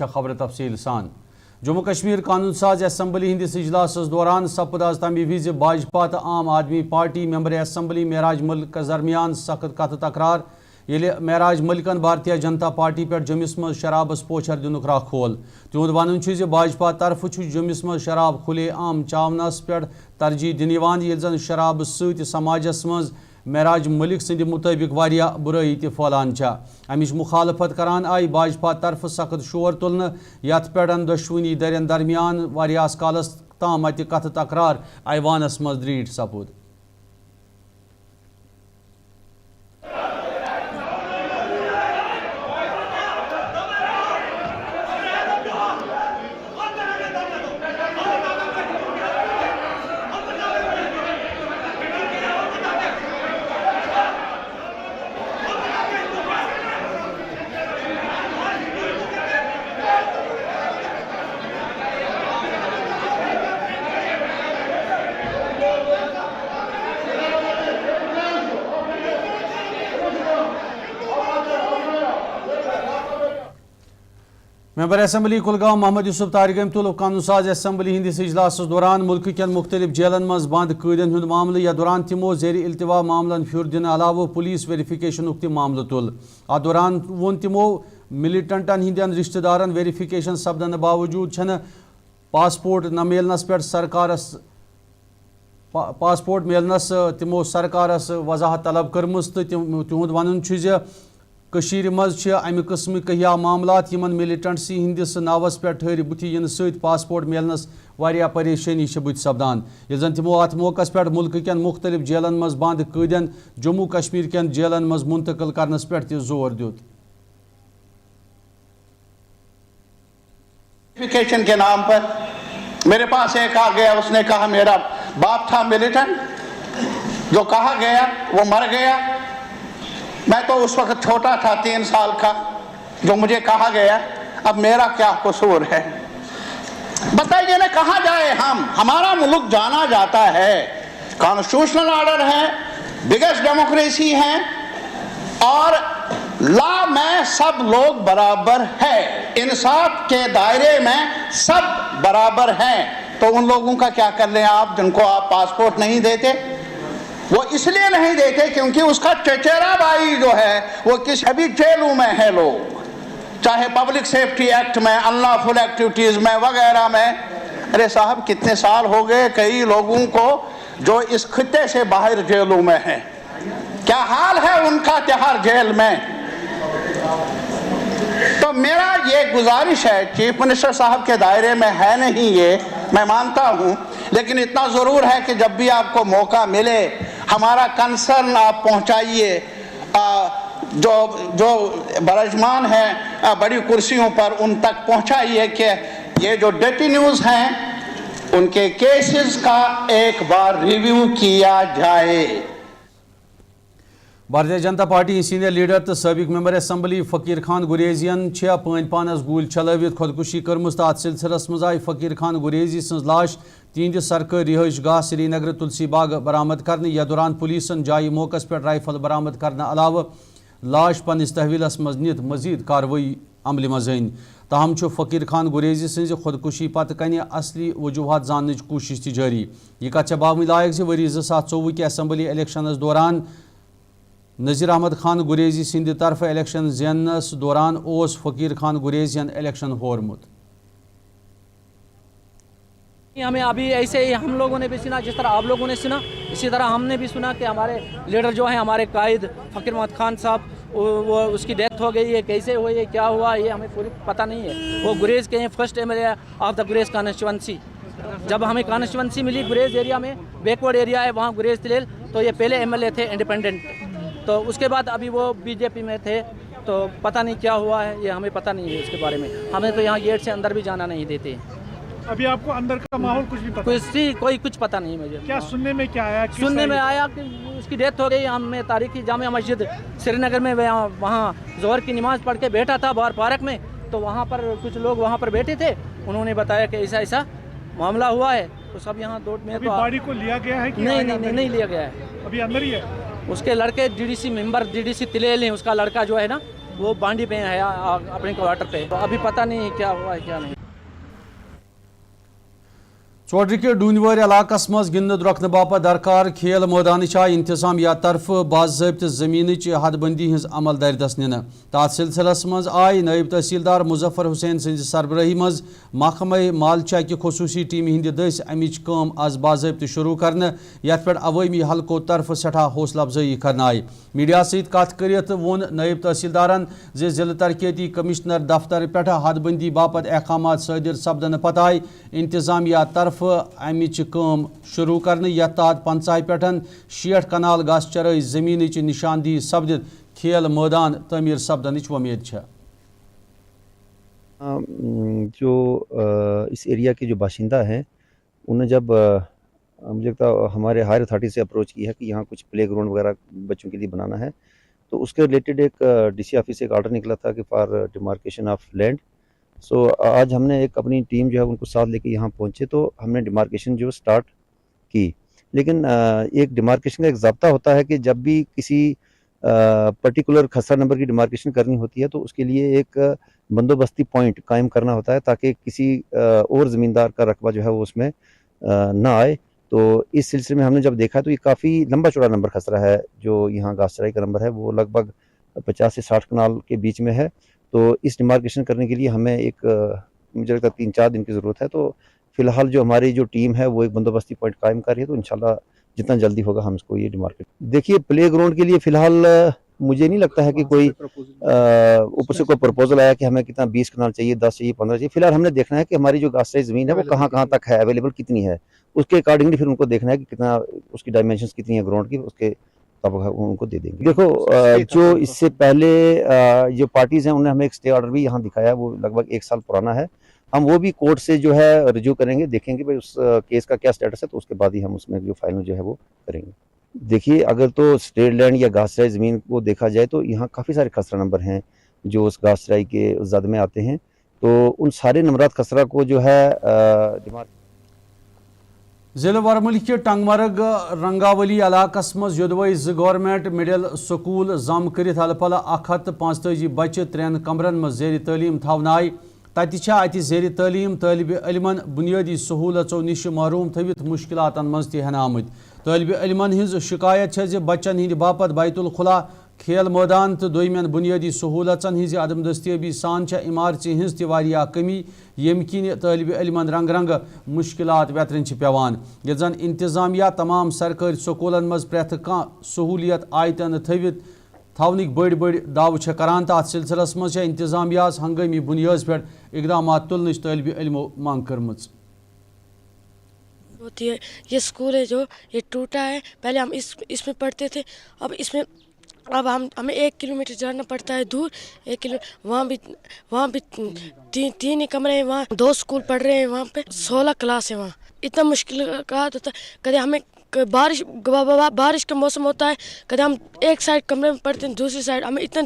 खबर तफसील सान। जम्मू कश्मीर कानून साज असम्बली हिंदिस इजलास दौरान सपद आज तमी विज भाजपा तो आम आदमी पार्टी मेंबर असम्बली महराज मलिक दरमियान सख्त कथ तकरार येले महराज मलिकन भारतीय जनता पार्टी पे जम्मिस मज शराबस पोछर दिनुक राह खोल। तिहुंद वन भाजपा तरफ जम्मिस मज शराब खुले आम चावनस पे तरजीह दिन येल जन शराब सत समाजस मज महराज मलिक सद मुताबिक वारिया बुराई त फैलान अमिच मुखालफत करान आई भाजपा तरफ सख्त शोर तुलन यथ पे दशवनी दरन दरमियान वारियास कालस ताम अत कथ तकरार ऐवानस मज द्रीट सपुद। मेंबर असम्बली कुलगाम मोहम्मद यूसुफ तारिक तुल कानून साज असम्बली हिंदिस इजलास दौरान मुल्क केन मुख्तलिफ जेलन मज बंद कैदन हुंद मामले या दौरान तिमो जेर इल्तिवा मामलन फिर दिन अलावा पुलिस वेरिफिकेशन ति मामले तुल। अत दौरान वोन तिमो मिलिटेंटन हिंदन रिश्तेदारन वेरिफिकेशन सपदन बावजूद छन पासपोर्ट न मिलनस पे सरकारस पासपोर्ट मिलनस तिमो सरकारस वजाहत तलब कर्मस तो तिहुंद वन कशीर मज अमि किस्म कहिया मामलात यमन मिलिटेंट्सी हिंदिस नावस पे ठहर बुथि इन सत पासपोर्ट मिलनस वारिया परेशानी बुथ सपदान ये जन तिमो अत मौकस पे मुल्क केन मुख्तलिफ जेलन मज बंद कैदन जम्मू कश्मीर केन जेलन मज मुंतकिल करनस पे जोर दियुत। वेरिफिकेशन के नाम पर मेरे पास एक आ गया, उसने कहा मेरा बाप था मिलिटेंट, जो कहा गया वो मर गया। मैं तो उस वक्त छोटा था 3 साल का, जो मुझे कहा गया, अब मेरा क्या कसूर है बताइए ना, कहाँ जाए हम? हमारा मुल्क जाना जाता है, कॉन्स्टिट्यूशनल ऑर्डर है, बिगेस्ट डेमोक्रेसी है और लॉ में सब लोग बराबर है, इंसाफ के दायरे में सब बराबर हैं। तो उन लोगों का क्या कर लें आप जिनको आप पासपोर्ट नहीं देते? वो इसलिए नहीं देते क्योंकि उसका चचेरा भाई जो है वो किसी अभी जेलों में है, लोग चाहे पब्लिक सेफ्टी एक्ट में, अनलॉफुल एक्टिविटीज में वगैरह में। अरे साहब कितने साल हो गए कई लोगों को जो इस खित्ते से बाहर जेलों में हैं, क्या हाल है उनका तिहाड़ जेल में। तो मेरा ये गुजारिश है, चीफ मिनिस्टर साहब के दायरे में है नहीं ये, मैं मानता हूँ, लेकिन इतना ज़रूर है कि जब भी आपको मौका मिले हमारा कंसर्न आप पहुँचाइए। जो जो बरजमान हैं बड़ी कुर्सियों पर, उन तक पहुँचाइए कि ये जो डेटिन्यूज़ हैं उनके केसेस का एक बार रिव्यू किया जाए। Bharatiya Janata party senior leader तो सबक मेंबर असम्बली फकीर खान गुरेजियन पन पानस गूल चलवित खुदकुशी कर्मस तो अत सिलसिलस मज आई फकीर खान गुरेजी सज लाश तिहंद सरकारी रिहाइश गाह श्रीनगर तुलसी बाग बरामद करने। या दौरान पुलिसन जाय मौकस पे राइफल बरामद करने अलावा लाश पनिस तहवीलस मज नित मजीद कार्रवाई अमल मज अन। ताहम फकीर खान गुरेजी सज खुदकुशी पत कन असली वजूहत जानने कोशिश जारी। यह कत बावन लायक वरी 2024 के असम्बली इलेक्शनस दौरान नज़ीर अहमद खान गुरेजी सिंध तरफ इलेक्शन ज़ेनस दौरान ओस फकीर खान गुरेजियन इलेक्शन होरमुत। हमें अभी ऐसे ही हम लोगों ने भी सुना, जिस तरह आप लोगों ने सुना, इसी तरह हमने भी सुना कि हमारे लीडर जो हैं, हमारे कायद फकीर अहमद खान साहब, वो उसकी डेथ हो गई है। कैसे हुई है, क्या हुआ, ये हमें पूरी पता नहीं है। वो गुरेज के हैं, first MLA of the Gurez constituency. जब हमें कॉन्स्टिट्यूंसी मिली गुरेज एरिया में, बैकवर्ड एरिया है वहाँ गुरेज तिलेल, तो ये पहले MLA थे इंडिपेंडेंट। तो उसके बाद अभी वो BJP में थे, तो पता नहीं क्या हुआ है, ये हमें पता नहीं है इसके बारे में। हमें तो यहाँ गेट से अंदर भी जाना नहीं देते। अभी आपको अंदर का माहौल कुछ नहीं पता? कुछ पता नहीं मुझे। क्या सुनने में क्या आया? सुनने में आया कि उसकी डेथ हो गई। हमें तारीखी जामिया मस्जिद श्रीनगर में वहाँ ज़ोहर की नमाज़ पढ़ के बैठा था बाहर पार्क में, तो वहाँ पर कुछ लोग वहाँ पर बैठे थे, उन्होंने बताया कि ऐसा ऐसा मामला हुआ है। तो सब यहाँ दौड़ में। तो बॉडी को लिया गया है कि नहीं लिया गया है, अभी अंदर ही है। उसके लड़के DDC मेंबर DDC तिलेल हैं, उसका लड़का जो है ना, वो बांडी पे है अपने क्वार्टर पे, तो अभी पता नहीं क्या हुआ है क्या नहीं। चौधरी के डूनवर इलाकस मज गिंद द्रखन बापत दरकार खेल मैदान इंतजामिया तरफ बाज़ाब्त ज़मीन हदबंदी हज अमल दरदस निन। तथ सिलसिलस मज आय नायब तहसीलदार मुजफ्फर हुसैन सद सरबराही मज महकमा मालचा कि खसूसी टीम हिंद दस अमिच काम आज बाज़ाब्त शुरू करने यथ पे अवामी हलको तरफ सठा हौसला अफजाई करना आय। मीडिया सत कत करित वोन नायब तहसीलदारन जे जिला तरक्याती कमिश्नर दफ्तर पे हदबंदी बापत अहकामात सादिर सपदन पत आय इंतजामिया तरफ अमिच काम शुरू करने यथ तहत 50 पे 60 कनाल घास चराई जमीन निशानदी सपदित खेल मैदान तमीर सपदन उम्मीद है। जो इस एरिया के जो बाशिंदा हैं उन्हें जब मुझे लगता है हमारे हायर अथॉरिटी से अप्रोच की है कि यहाँ कुछ प्ले ग्राउंड वगैरह बच्चों के लिए बनाना है, तो उसके रिलेटेड एक डीसी ऑफिस से एक आर्डर निकला था कि फॉर डिमार्केशन ऑफ लैंड। सो आज हमने एक अपनी टीम जो है उनको साथ लेके यहाँ पहुँचे, तो हमने डिमार्केशन जो स्टार्ट की। लेकिन एक डिमार्केशन का एक ज़ाब्ता होता है कि जब भी किसी पर्टिकुलर खसरा नंबर की डिमार्केशन करनी होती है तो उसके लिए एक बंदोबस्ती पॉइंट कायम करना होता है ताकि किसी और ज़मींदार का रकबा जो है वो उसमें ना आए। तो इस सिलसिले में हमने जब देखा तो ये काफ़ी लंबा चौड़ा नंबर खसरा है। जो यहाँ घास चराई का नंबर है वो लगभग 50 से 60 कनाल के बीच में है। तो इस डिमार्केशन करने के लिए हमें एक मुझे लगता है 3-4 दिन की ज़रूरत है। तो फ़िलहाल जो हमारी जो टीम है वो एक बंदोबस्ती पॉइंट कायम कर रही है, तो इंशाल्लाह जितना जल्दी होगा हम इसको ये डिमार्केट। देखिए प्ले ग्राउंड के लिए फ़िलहाल मुझे नहीं लगता है कि कोई ऊपर से कोई प्रपोजल आया कि हमें कितना 20 कनाल चाहिए, 10 चाहिए, 15 चाहिए। फिलहाल हमने देखना है कि हमारी जो घास चराई ज़मीन है वो कहाँ कहाँ तक है, अवेलेबल कितनी है, उसके अकॉर्डिंगली फिर उनको देखना है कि कितना उसकी डायमेंशंस कितनी है ग्राउंड की, उसके तब उनको दे देंगे। देखो जो इससे पहले जो पार्टीज़ हैं उन्हें हमें एक स्टे ऑर्डर भी यहाँ दिखाया, वो लगभग 1 साल पुराना है। हम वो भी कोर्ट से जो है रिज्यू करेंगे, देखेंगे भाई उस केस का क्या स्टेटस है, तो उसके बाद ही हम उसमें जो फाइनल जो है वो करेंगे। देखिए अगर तो स्टेट लैंड या घास चराई ज़मीन को देखा जाए तो यहाँ काफ़ी सारे खसरा नंबर हैं जो उस घास चराई के जद में आते हैं, तो उन सारे नंबरात खसरा को जो है जिला वरमुल के टंगमर्ग रंगावली इलाकस मज योदवई 2 गवर्नमेंट मिडल स्कूल जम कर अलपल 145 बच्चे 3 कमरन मज जेर तालीम थवनाय। तत जेर तालीम तालिब इल्मन बुनियादी सहूलतों निश महरूम थवित मुश्किलातन मज तहन आमुत। तालिब इल्मन हिंज शिकायत है बच्चन हिंद बापत बैतुल खुला खेल मैदान तो दोयमन बुनियादी सहूलतन हिंज अदम दस्तियाबी सान इमारत हिंज तह कमी यम किन तालिब इल्मन रंग रंग मुश्किलात वेतरन पेवान। ये जन इंतजामिया तमाम सरकारी स्कूलन मज प्रेथ कह सहूलियत आयतन थवनिक बड़ बड़ दाव करान, तो अत सिलसिलस मज इंतजामिया हंगामी बुनियाद पे इकदाम तुलन तालिब इल्मों मांग करम। होती है ये स्कूल है जो ये टूटा है, पहले हम इसमें पढ़ते थे, अब हमें 1 किलोमीटर जाना पड़ता है दूर। 1 किलो वहाँ भी तीन ही कमरे हैं, वहाँ 2 स्कूल पढ़ रहे हैं, वहाँ पे 16 क्लास है। वहाँ इतना मुश्किल का होता है, कभी हमें बारिश का मौसम होता है, कभी हम एक साइड कमरे में पढ़ते हैं, दूसरी साइड हमें इतना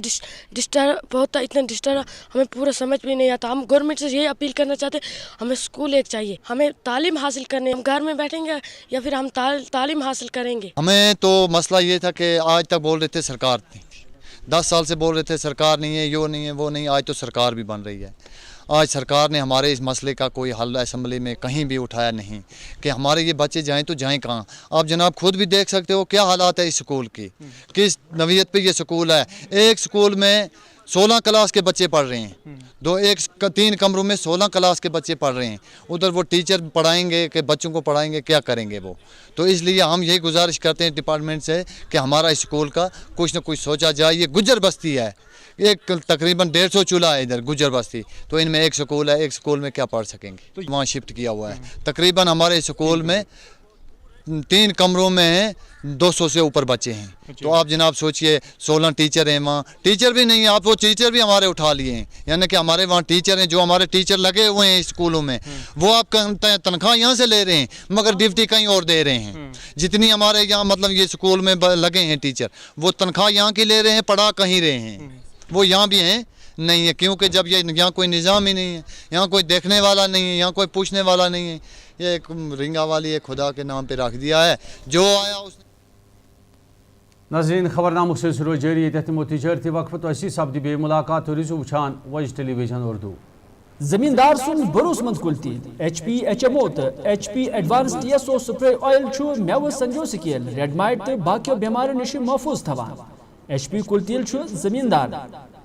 डिस्टर्ब होता है, इतना डिस्टर्ब हमें पूरा समझ भी नहीं आता। हम गवर्नमेंट से ये अपील करना चाहते हैं, हमें स्कूल एक चाहिए, हमें तालीम हासिल करने, हम घर में बैठेंगे या फिर हम तालीम हासिल करेंगे। हमें तो मसला ये था कि आज तक बोल रहे थे सरकार थी, 10 साल से बोल रहे थे सरकार नहीं है, यो नहीं है, वो नहीं, आज तो सरकार भी बन रही है। आज सरकार ने हमारे इस मसले का कोई हल असम्बली में कहीं भी उठाया नहीं कि हमारे ये बच्चे जाएं तो जाएं कहाँ। आप जनाब खुद भी देख सकते हो क्या हालात है इस स्कूल की, किस नवीयत पे ये स्कूल है। एक स्कूल में 16 क्लास के बच्चे पढ़ रहे हैं, 3 कमरों में 16 क्लास के बच्चे पढ़ रहे हैं। उधर वो टीचर पढ़ाएंगे कि बच्चों को पढ़ाएंगे, क्या करेंगे वो। तो इसलिए हम यही गुजारिश करते हैं डिपार्टमेंट से कि हमारा स्कूल का कुछ न कुछ सोचा जाए। ये गुज्जर बस्ती है, एक तकरीबन 150 चूल्हा है इधर गुज्जर बस्ती, तो इनमें एक स्कूल है, एक स्कूल में क्या पढ़ सकेंगे, तो वहाँ शिफ्ट किया हुआ है। तकरीबन हमारे स्कूल में 3 कमरों में 200 से ऊपर बच्चे हैं। तो आप जनाब सोचिए 16 टीचर हैं, वहाँ टीचर भी नहीं है, आप वो टीचर भी हमारे उठा लिए हैं, यानी कि हमारे वहाँ टीचर हैं, जो हमारे टीचर लगे हुए हैं स्कूलों में, वो आप तनख्वाह यहाँ से ले रहे हैं मगर ड्यूटी कहीं और दे रहे हैं। जितनी हमारे यहाँ मतलब ये स्कूल में लगे हैं टीचर, वो तनख्वाह यहाँ की ले रहे हैं, पढ़ा कहीं रहे हैं, वो यहाँ भी हैं नहीं है, क्योंकि जब ये यहाँ कोई निज़ाम ही नहीं है, यहाँ कोई देखने वाला नहीं है, यहाँ कोई पूछने वाला नहीं है। ये एक रिंगा वाली एक खुदा के नाम पे रख दिया है, जो आया उसने। ناظرین خبرنامہ سلسلہ جاری یتھ نمو تجارتی وقفہ تہسی سپدِ بے ملاقات روزو وچھان وج ٹیلی ویژن اردو. زمیندار سن بروس مند کل تیل H P H M O تو H P advance T S O spray oil چھو میو سنجو سکیل ریڈ مائٹ تو باقیو بیماریو نش محفوظ تھوان. ایچ پی کل تیل چھو زمیندار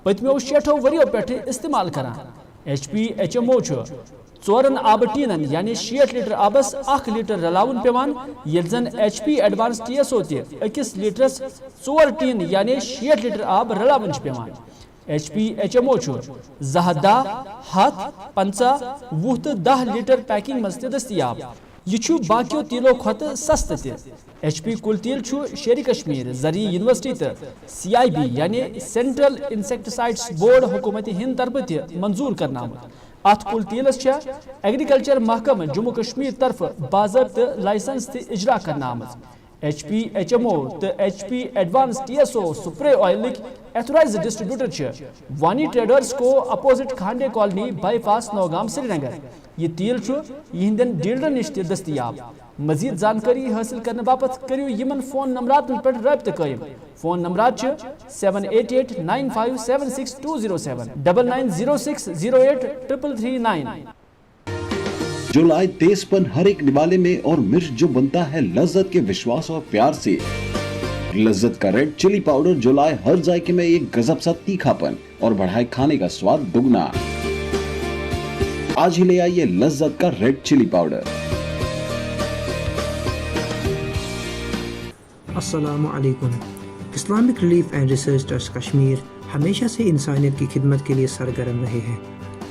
پتمیو 60 وریو پیٹھ استعمال کران. H P H M O چھو 4 آب ٹینن یعنی 60 لیٹر آبس 1 لیٹر رلاون پیوان یل زن H P advance T S O تی 1 لیٹرس 4 ٹین یعنی 60 لیٹر آب رلاون پیوان. H P H M O چھو 10 ہتھ 50 20 تو 10 لیٹر پیکنگ مز دستیاب. یہ چھو باقیو تیلو کھت سست تی. ایچ پی کل تیل چھو شیر کشمیر زرعی یونیورسٹی تو سی آئی بی یعنی سینٹرل انسیکٹسائڈس بورڈ حکومت ہند طرف تی منظور کرنا آمد. ات کل تیلس ایگریکلچر محکمہ جموں کشمیر طرف باضابطہ لائسنس تی اجرا کرنا آمد. H P H M O تو H P advance T S O spray آئلک ایتھورائز ڈسٹریبیوٹر وانی ٹریڈرز کو اپوزٹ کھانڈے colony bypass Nowgam Srinagar. یہ تیل یہندین ڈیلرن نش دستیاب. مزید جانکاری حاصل کرنے باپت کریو یمن فون نمبرات پر رابطہ قائم. فون نمبرات 7889576207 9906083339. جو لائے تیز پن ہر ایک نوالے میں اور مرچ جو بنتا ہے لذت کے وشواس اور پیار سے. لذت کا ریڈ چلی پاؤڈر جو لائے ہر ذائقے میں ایک گزب سا تیکھا پن اور بڑھائے کھانے کا سواد دگنا. آج ہی لے آئیے لذت کا ریڈ چلی پاؤڈر. السلام علیکم. Islamic relief and research trust Kashmir ہمیشہ سے انسانیت کی خدمت کے لیے سرگرم رہے ہیں.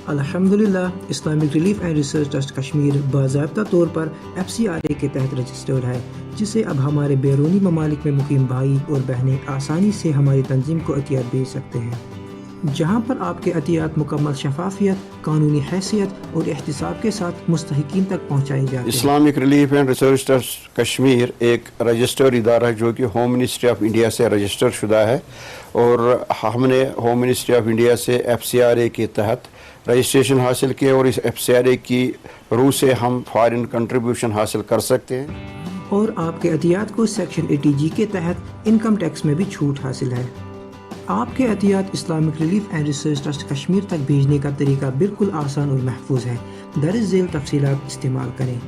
الحمدللہ Islamic relief and research trust Kashmir باضابطہ طور پر FCRA کے تحت رجسٹرڈ ہے، جسے اب ہمارے بیرونی ممالک میں مقیم بھائی اور بہنیں آسانی سے ہماری تنظیم کو عطیات بھیج سکتے ہیں، جہاں پر آپ کے عطیات مکمل شفافیت، قانونی حیثیت اور احتساب کے ساتھ مستحقین تک پہنچائی جاتی ہے. Islamic relief and research trust Kashmir ایک رجسٹرڈ ادارہ ہے جو کہ ہوم منسٹری آف انڈیا سے رجسٹر شدہ ہے، اور ہم نے ہوم منسٹری آف انڈیا سے FCRA کے تحت رجسٹریشن حاصل کیا، اور اس FCRA کی روح سے ہم فارن کنٹریبیوشن حاصل کر سکتے ہیں. اور آپ کے عطیات کو سیکشن 80G کے تحت انکم ٹیکس میں بھی چھوٹ حاصل ہے. آپ کے عطیات Islamic relief and research trust Kashmir تک بھیجنے کا طریقہ بالکل آسان اور محفوظ ہے. درج ذیل تفصیلات استعمال کریں.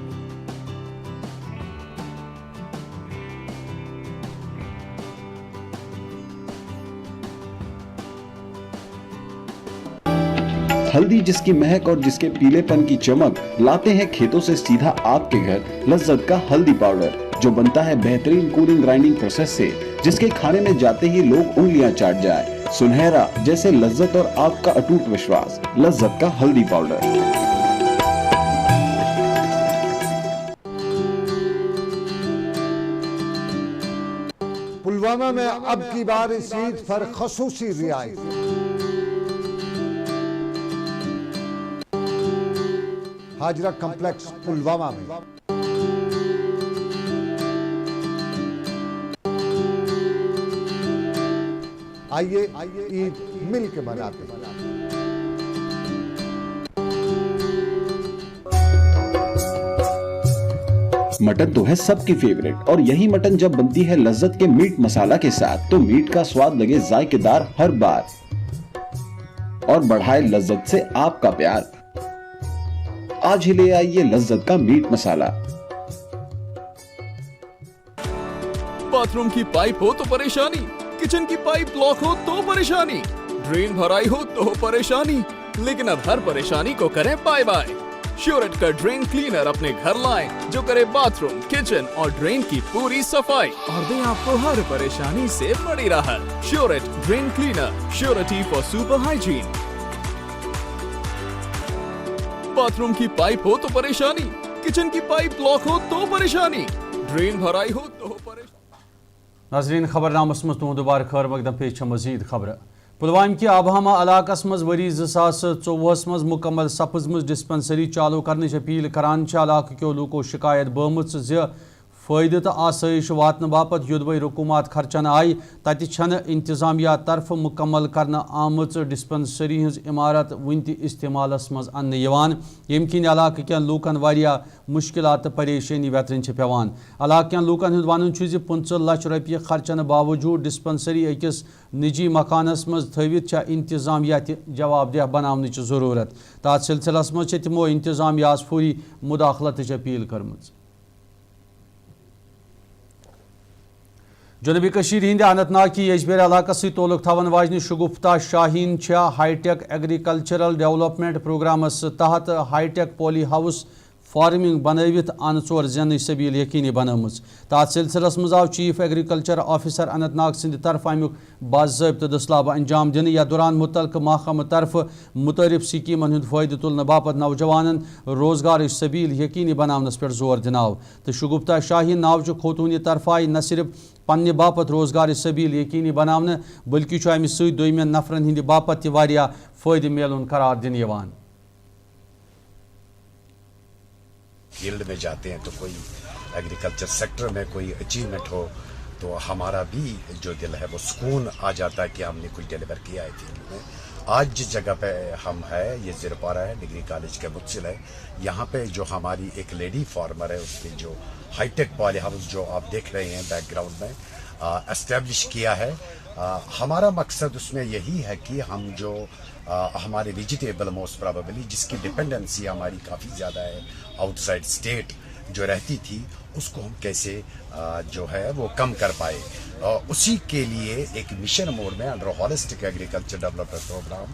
ہلدی جس کی مہک اور جس کے پیلے پن کی چمک لاتے ہیں کھیتوں سے سیدھا آپ کے گھر. لذت کا ہلدی پاؤڈر جو بنتا ہے بہترین کولنگ گرائنڈنگ پروسیس سے، جس کے کھانے میں جاتے ہی لوگ انگلیاں چاٹ جائیں. سنہرا جیسے لذت اور آپ کا اٹوٹ وشواس. لذت کا ہلدی پاؤڈر. پلوامہ میں اب کی بار اس عید پر خصوصی رعایت. حاجرہ کمپلیکس پلوامہ میں آئیے عید مل کے مناتے ہیں. مٹن تو ہے سب کی فیوریٹ، اور یہی مٹن جب بنتی ہے لذت کے میٹ مسالہ کے ساتھ تو میٹ کا سواد لگے ذائقے دار ہر بار، اور بڑھائے لذت سے آپ کا پیار. آج ہی لے آئیے لذت کا میٹ مسالہ. باتھ روم کی پائپ ہو تو پریشانی، کچن کی پائپ بلاک ہو تو پریشانی، ڈرین بھرائی ہو تو پریشانی، لیکن اب ہر پریشانی کو کریں بائے بائے. شیورٹ کا ڈرین کلینر اپنے گھر لائیں جو کرے باتھ روم، کچن اور ڈرین کی پوری صفائی اور دیں آپ کو ہر پریشانی سے بڑی راحت. شیورٹ drain cleaner, surety for super hygiene. Bathroom کی پائپ ہو تو پریشانی، کچن کی پائپ بلاک ہو تو پریشانی، ڈرین بھرائی ہو تو پریشانی. ناظرین خبرنامس مز تہد دوبارہ خیر مقدم پیش مزید خبر. پلوام کی آبہامہ علاقہ مز وری 2024 مز مکمل سپزمز ڈسپنسری چالو کرنے اپیل کران علاقہ کیو لوکو شکایت بہمت فائدہ تو آسائش واتن باپت یودوئی رکومات خرچن آئی تتہ چھن انتظامیہ طرف مکمل کرنا آمت ڈسپنسری ہز عمارت ون تہ استعمالس مز ان یم کن علاقہ کین لوکن واریاہ مشکلات پریشانی ویترن پیوان علاقہ کین لوکن ہند ون 15 لچھ روپیہ خرچن باوجود ڈسپنسری اکس نجی مکانس مز تھوت چھ انتظامیہ تہ جواب دہ بناونچ ضرورت تات سلسلس مز تمو انتظامیہ فوری مداخلت اپیل کرمز جنوبی کشیر ہند اننت ناگ کی یجبیر علاقہ سی تعلق تھون واجنہ Shagufta Shaheen high tech agricultural development programmes تحت high tech poly house farming بنوت ان ژور زینچ سبیل یقینی بنامز تات سلسلس مز آو chief agriculture officer Anantnag سند طرف امیک باضابطہ دستیاب انجام دن یا دوران متعلقہ محکمہ طرف متعارف سکیمن ہند فائدہ تلنے باپت نوجوانن روزگار سبیل یقینی بنانس پہ زور دن آو تو شگفتہ شاہین ناوچہ خوتونی طرف آئی نہ صرف پنہ باپت روزگار سبیل یقینی بنانے بلکہ امہ ست دویمین نفرن ہند باپت تہ فائدہ میلن قرار دن یوان فیلڈ میں جاتے ہیں تو کوئی ایگریکلچر سیکٹر میں کوئی اچیومنٹ ہو تو ہمارا بھی جو دل ہے وہ سکون آ جاتا ہے کہ ہم نے کچھ ڈیلیور کیا ہے فیلڈ میں. آج جس جگہ پہ ہم ہے یہ زیرپارہ ہے, ڈگری کالج کے متصل ہے. یہاں پہ جو ہماری ایک لیڈی فارمر ہے اس نے جو ہائی ٹیک پالی ہاؤس جو آپ دیکھ رہے ہیں بیک گراؤنڈ میں اسٹیبلش کیا ہے. ہمارا مقصد اس میں یہی ہے کہ ہم جو ہمارے ویجیٹیبل موسٹ پرابیبلی جس کی ڈپینڈنسی ہماری کافی زیادہ ہے آؤٹ سائڈ اسٹیٹ جو رہتی تھی, اس کو ہم کیسے جو ہے وہ کم کر پائے. اسی کے لیے ایک مشن موڈ میں under holistic agriculture development programme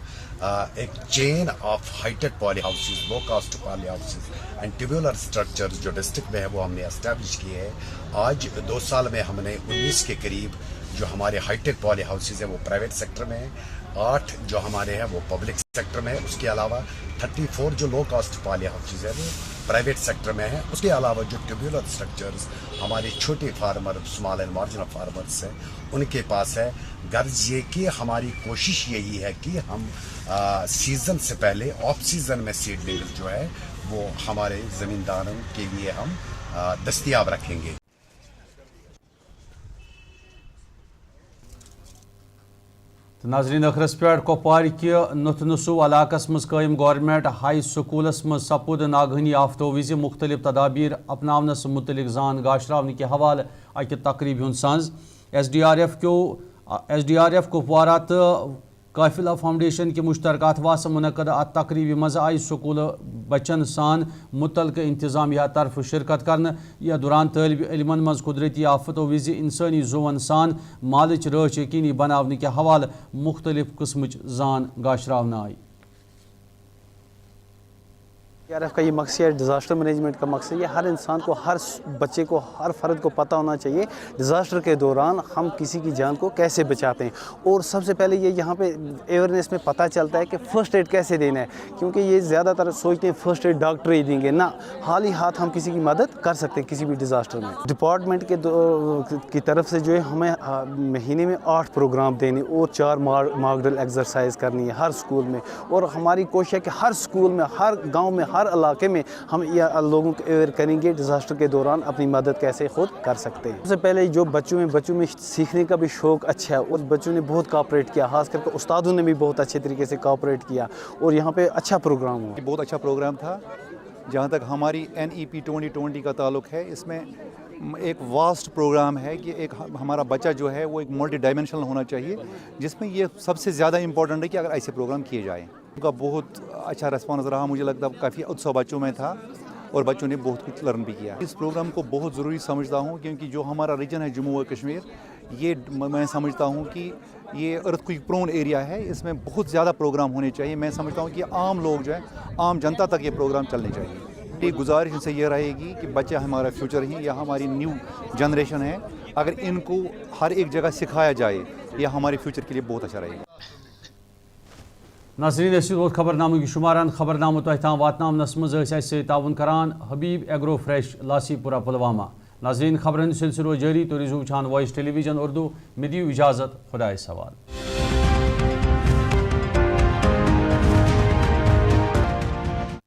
ایک chain of high tech poly houses, low cost poly houses and tubular structure جو ڈسٹرکٹ میں ہے وہ ہم نے اسٹیبلش کیے ہیں. آج 2 سال میں ہم نے 19 کے قریب جو ہمارے ہائی ٹیک پالی ہاؤسز ہیں وہ پرائیویٹ سیکٹر میں ہیں, 8 جو ہمارے ہیں وہ پبلک سیکٹر میں ہے. اس کے علاوہ 34 جو لو کاسٹ پالی ہاؤسز ہیں وہ پرائیویٹ سیکٹر میں ہیں. اس کے علاوہ جو ٹیبولر اسٹرکچرز ہمارے چھوٹے farmer, small and marginal farmers ہیں, ان کے پاس ہے. غرض یہ کہ ہماری کوشش یہی ہے کہ ہم سیزن سے پہلے آف سیزن میں سیڈلنگ جو ہے وہ ہمارے زمینداروں کے لیے ہم دستیاب رکھیں گے. ناظرین اخرس پہ کپوار کہ نتنسو علاقہ مز قائم گورنمنٹ ہائی سکولس مز سپود ناگہانی آفتو وز مختلف تدابیر اپناونس متعلق زان گاشراؤن کے حوالہ اکہ تقریب ہند سنز. S D R F Kupwara تو قافلہ فاؤنڈیشن کے مشترکہ اتواس منعقد ات تقریبی مز آئی سکول بچن سان متعلقہ انتظامیہ طرف شرکت کرنے. یا دوران طالب علمن مز قدرتی آفتو وز انسانی زون سان مالچ رچ یقینی بنانے کے حوالہ مختلف قسمچ زان گاشراؤن آئی. DRF کا یہ مقصد ہے, ڈیزاسٹر مینجمنٹ کا مقصد یہ ہر انسان کو, ہر بچے کو, ہر فرد کو پتہ ہونا چاہیے ڈیزاسٹر کے دوران ہم کسی کی جان کو کیسے بچاتے ہیں. اور سب سے پہلے یہ یہاں پہ اویئرنیس میں پتہ چلتا ہے کہ فرسٹ ایڈ کیسے دینا ہے, کیونکہ یہ زیادہ تر سوچتے ہیں فرسٹ ایڈ ڈاکٹر ہی دیں گے. نہ, حالی ہاتھ ہم کسی کی مدد کر سکتے ہیں کسی بھی ڈیزاسٹر میں. ڈپارٹمنٹ کی طرف سے جو ہے ہمیں مہینے میں 8 پروگرام دینے اور 4 ماک ڈرل ایکسرسائز کرنی ہے ہر سکول میں. اور ہماری کوشش ہے کہ ہر سکول میں, ہر گاؤں میں, ہر علاقے میں ہم لوگوں کو اویئر کریں گے ڈیزاسٹر کے دوران اپنی مدد کیسے خود کر سکتے ہیں. سب سے پہلے جو بچوں میں سیکھنے کا بھی شوق اچھا ہے اور بچوں نے بہت کوآپریٹ کیا, خاص کر کے استادوں نے بھی بہت اچھے طریقے سے کوآپریٹ کیا اور یہاں پہ اچھا پروگرام ہوا. بہت اچھا پروگرام تھا. جہاں تک ہماری NEP 2020 کا تعلق ہے, اس میں ایک واسٹ پروگرام ہے کہ ایک ہمارا بچہ جو ہے وہ ایک ملٹی ڈائمینشنل ہونا چاہیے, جس میں یہ سب سے زیادہ امپورٹنٹ ہے کہ اگر ایسے پروگرام کیے جائیں. ان کا بہت اچھا ریسپانس رہا, مجھے لگتا ہے کافی اتسو بچوں میں تھا اور بچوں نے بہت کچھ لرن بھی کیا. اس پروگرام کو بہت ضروری سمجھتا ہوں کیونکہ جو ہمارا ریجن ہے جموں و کشمیر, یہ میں سمجھتا ہوں کہ یہ ارتھ کوئک پرون ایریا ہے, اس میں بہت زیادہ پروگرام ہونے چاہیے. میں سمجھتا ہوں کہ عام لوگ جو ہیں, عام جنتا تک یہ پروگرام چلنے چاہیے. ایک گزارش ان سے یہ رہے گی کہ بچہ ہمارا فیوچر ہی, یا ہماری نیو جنریشن ہے, اگر ان کو ہر ایک جگہ سکھایا جائے یہ ہمارے فیوچر کے لیے بہت اچھا رہے گا. ناظرین اس خبر نامہ شماران خبر نامہ تہ تام واتنامنس مز سے تعاون کران حبیب ایگرو فریش لاسی پورہ پلوامہ. ناظرین خبرن سلسلہ جاری تو روزو وچھان وائس ٹیلی ویژن اردو. میں دیو اجازت, خدا سوال.